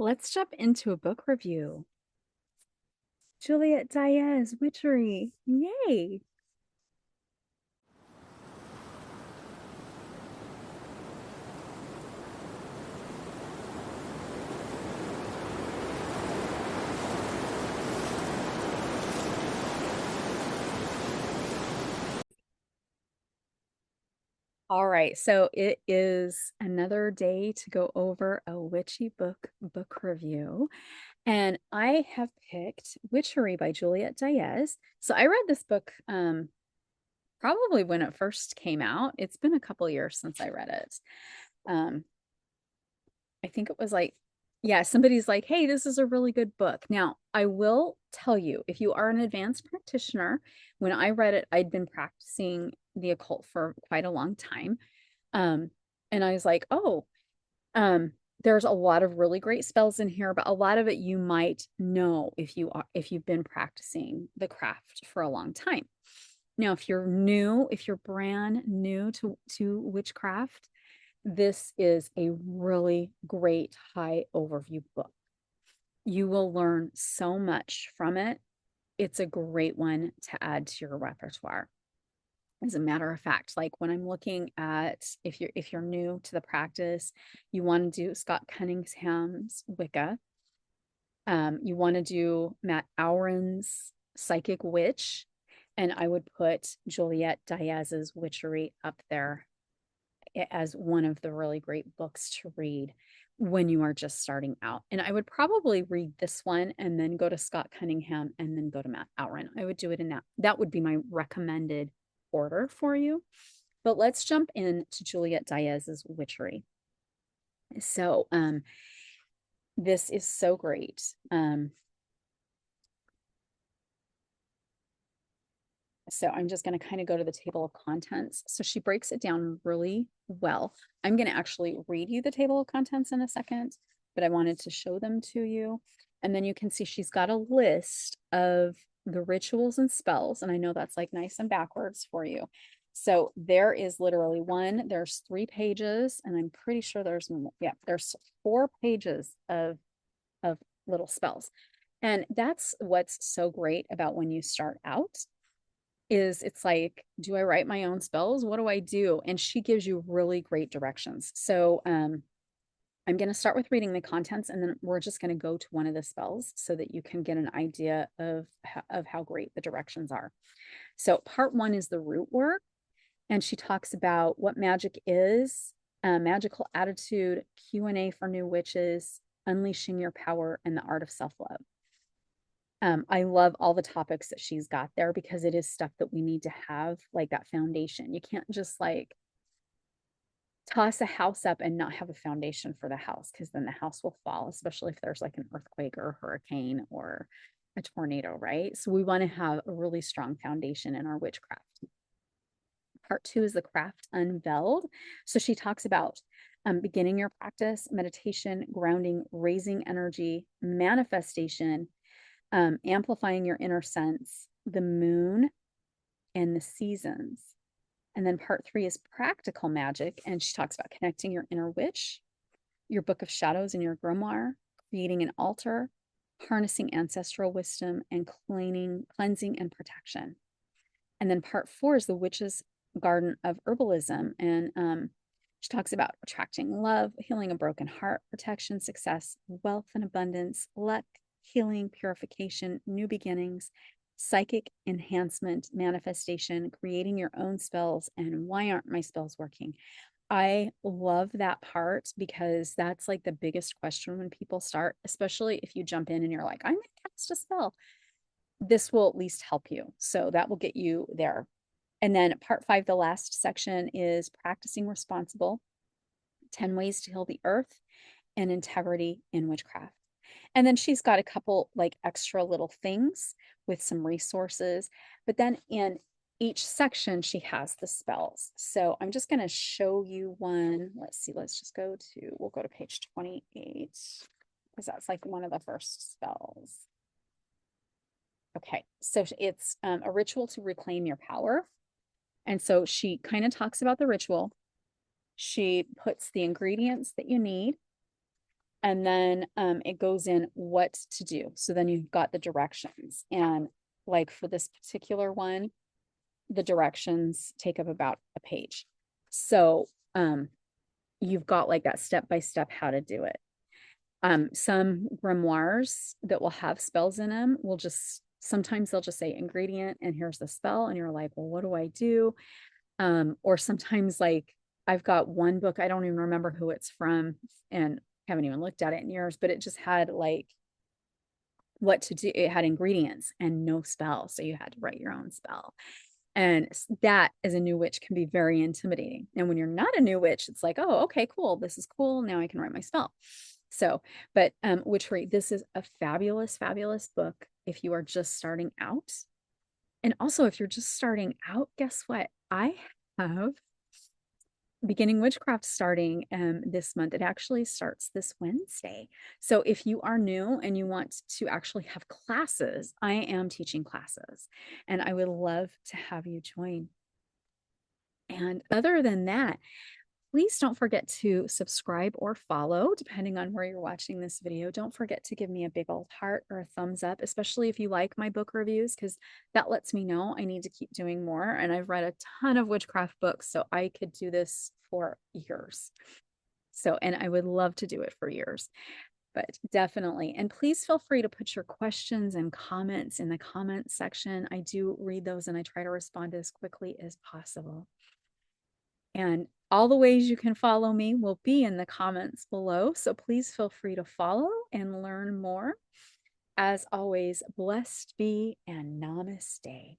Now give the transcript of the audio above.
let's jump into a book review. Juliet Diaz, Witchery. Yay. All right, so it is another day to go over a witchy book review. And I have picked Witchery by Juliet Diaz. So I read this book probably when it first came out. It's been a couple years since I read it. Um, I think it was like, yeah, somebody's like, hey, this is a really good book. Now, I will tell you, if you are an advanced practitioner, when I read it, I'd been practicing the occult for quite a long time. Um, and I was like, oh, um, there's a lot of really great spells in here, but a lot of it you might know if you've been practicing the craft for a long time. Now, if you're brand new to witchcraft, this is a really great high overview book. You will learn so much from it. It's a great one to add to your repertoire. As a matter of fact, like when I'm looking at if you're new to the practice, you want to do Scott Cunningham's Wicca. You want to do Matt Auren's Psychic Witch, and I would put Juliet Diaz's Witchery up there as one of the really great books to read when you are just starting out. And I would probably read this one and then go to Scott Cunningham and then go to Matt Ouren. I would do it in that would be my recommended order for you. But let's jump into Juliet Diaz's Witchery. So this is so great. So I'm just going to kind of go to the table of contents. So she breaks it down really well. I'm going to actually read you the table of contents in a second, but I wanted to show them to you. And then you can see she's got a list of the rituals and spells. And I know that's like nice and backwards for you. So there is literally there's 3 pages, and I'm pretty sure there's 4 pages of little spells. And that's what's so great about when you start out is it's like, do I write my own spells? What do I do? And she gives you really great directions. So I'm going to start with reading the contents, and then we're just going to go to one of the spells so that you can get an idea of how great the directions are. So part 1 is the root work, and she talks about what magic is, magical attitude, Q&A for new witches, unleashing your power, and the art of self-love. I love all the topics that she's got there because it is stuff that we need to have, like that foundation. You can't just like toss a house up and not have a foundation for the house, because then the house will fall, especially if there's like an earthquake or a hurricane or a tornado, right? So we want to have a really strong foundation in our witchcraft. Part 2 is the craft unveiled. So she talks about beginning your practice, meditation, grounding, raising energy, manifestation, amplifying your inner sense, the moon, and the seasons. And then part 3 is practical magic. And she talks about connecting your inner witch, your book of shadows, and your grimoire, creating an altar, harnessing ancestral wisdom, and cleansing and protection. And then part 4 is the witch's garden of herbalism. And she talks about attracting love, healing a broken heart, protection, success, wealth and abundance, luck, healing, purification, new beginnings, psychic enhancement, manifestation, creating your own spells, and why aren't my spells working? I love that part because that's like the biggest question when people start, especially if you jump in and you're like, I'm going to cast a spell. This will at least help you. So that will get you there. And then part 5, the last section, is practicing responsible, 10 ways to heal the earth, and integrity in witchcraft. And then she's got a couple like extra little things with some resources. But then in each section, she has the spells. So I'm just going to show you one. Let's see. We'll go to page 28 because that's like one of the first spells. Okay. So it's a ritual to reclaim your power. And so she kind of talks about the ritual. She puts the ingredients that you need. And then it goes in what to do. So then you've got the directions. And like for this particular one, the directions take up about a page. So you've got like that step by step how to do it. Some grimoires that will have spells in them will just sometimes they'll just say ingredient and here's the spell, and you're like, well, what do I do? Or sometimes like I've got one book, I don't even remember who it's from, and haven't even looked at it in years, but it just had like what to do. It had ingredients and no spell. So you had to write your own spell. And that as a new witch can be very intimidating. And when you're not a new witch, it's like, oh, okay, cool. This is cool. Now I can write my spell. So, but Witchery, this is a fabulous, fabulous book if you are just starting out. And also, if you're just starting out, guess what? I have Beginning Witchcraft starting this month. It actually starts this Wednesday. So if you are new and you want to actually have classes, I am teaching classes and I would love to have you join. And other than that, please don't forget to subscribe or follow, depending on where you're watching this video. Don't forget to give me a big old heart or a thumbs up, especially if you like my book reviews, because that lets me know I need to keep doing more. And I've read a ton of witchcraft books, so I could do this for years. So, and I would love to do it for years, but definitely. And please feel free to put your questions and comments in the comments section. I do read those and I try to respond as quickly as possible. And all the ways you can follow me will be in the comments below. So please feel free to follow and learn more. As always, blessed be and namaste.